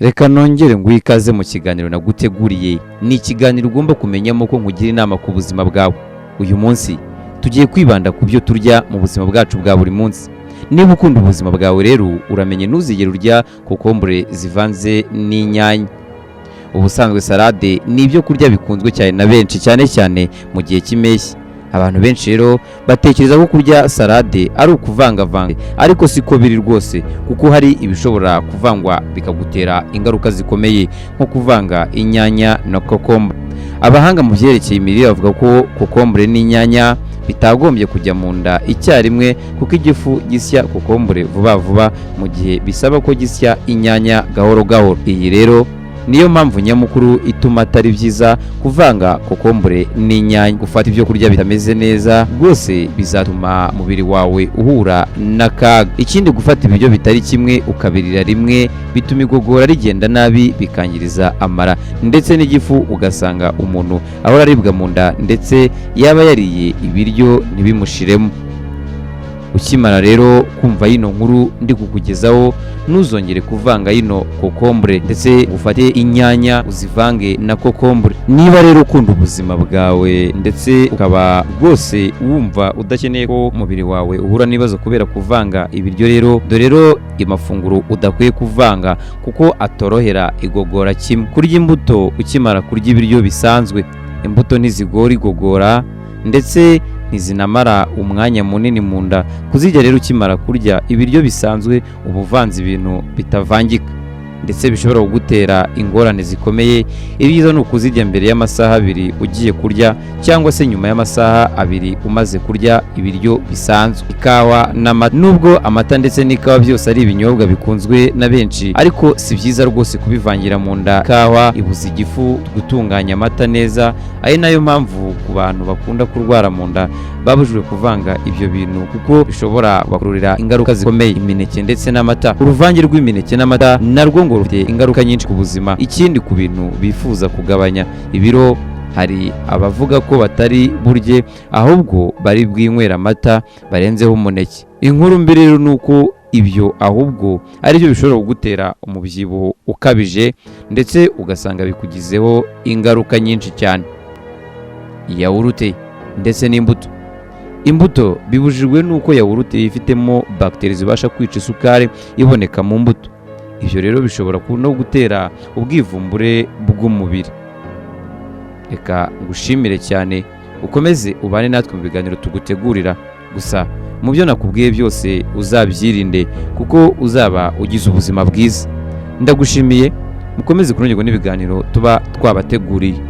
Reka nongere nguhe ikaze mu kiganiro naguteguriye. Ni ikiganiro ugomba kumenyamo ko nkugira inama ku buzima bwawe. Uyu munsi tugiye kwibanda ku byo turya mu buzima bwacu bwa buri munsi. Niba ukunda ubuzima bwawe rero uramenye ntuzigere urya kokombure zivanze n'inyanya. Ubusanzwe salade ni ibyo kurya bikunzwe cyane na benshi, cyane cyane mu gihe cy'impeshyi. Abantu benshi rero batekereza ko kurya salade ari ukuvangavanga, ariko siko biri rwose, kuko hari ibishobora kuvangwa bikagutera ingaruka zikomeye nko kuvanga inyanya na kokombure. Abahanga mu byerekeye imirire bavuga ko kokombure n'inyanya bitagombye kujya mu nda icyarimwe, kuko igifu gisya kokombure vuba vuba mu gihe bisaba ko gisya inyanya gahoro gahoro. Iyi rero niyo mpamvu nyamukuru ituma atari byiza kuvanga kokombure n'inyanya. Gufata ibyo kurya bitameze neza rwose bizatuma umubiri wawe uhura n'akaga. Ikindi, gufata ibiryo bitari kimwe ukabirira rimwe bituma igogora rigenda nabi, bikangiriza amara ndetse n'igifu, ugasanga umuntu ahora aribwa mu nda ndetse yaba yariye ibiryo ntibimushiremo. Ukimara rero kumva yino nkuru ndi kukugezaho, ntuzongere kuvanga yino kokombure ndetse ufate inyanya uzivange na kokombure. Niba rero ukunda ubuzima bwawe ndetse ukaba rwose wumva udakeneye ko umubiri wawe uhura n'ibibazo kubera kuvanga ibiryo, rero amafunguro udakwiye kuvanga kuko atorohera igogora kimwe. Kurya imbuto ukimara kurya ibiryo bisanzwe. Imbuto ntizigora igogora ndetse ntizinamara umwanya munini mu nda. Kuzirya rero ukimara kurya ibiryo bisanzwe uba uvanze ibintu bitavangika ndetse bishobora kugutera ingorane zikomeye. Ibyiza ni ukuzirya mbere y'amasaha 2 ugiye kurya, cyangwa se nyuma y'amasaha 2 umaze kurya ibiryo bisanzwe. Ikawa n'amata, nubwo amata ndetse n'ikawa byose ari ibinyobwa bikunzwe na benshi, ariko si byiza rwose kubivangira mu nda. Ikawa ibuza igifu gutunganya amata neza, ari nayo mpamvu ku bantu bakunda kurwara mu nda babujijwe kuvanga ibyo bintu, kuko bishobora kubakururira ingaruka zikomeye. Imineke ndetse n'amata, uruvange rw'imineke n'amata narwo ngo rufite ingaruka nyinshi ku buzima. Ikindi, ku bintu bifuza kugabanya ibiro, hari abavuga ko batari burye ahubwo bari bwinywera amata barenzeho umuneke. Inkuru mbi rero ni uko ibyo ahubwo ari byo bishobora kugutera umubyibuho ukabije ndetse ugasanga bikugizeho ingaruka nyinshi cyane. Yawurute ndetse n'imbuto. Imbuto bibujijwe nuko yawurute yifitemo bagiteri zibasha kwica isukari iboneka mu mbuto. Ibyo rero bishobora no gutera ubwivumbure bw'umubiri. Reka ngushimire cyane, ukomeze ubane natwe mu biganiro tugutegurira. Gusa mu byo nakubwiye byose uzabyirinde, kuko uzaba ugize ubuzima bwiza. Ndagushimiye, mukomeze kunogerwa n'ibiganiro tuba twabateguriye.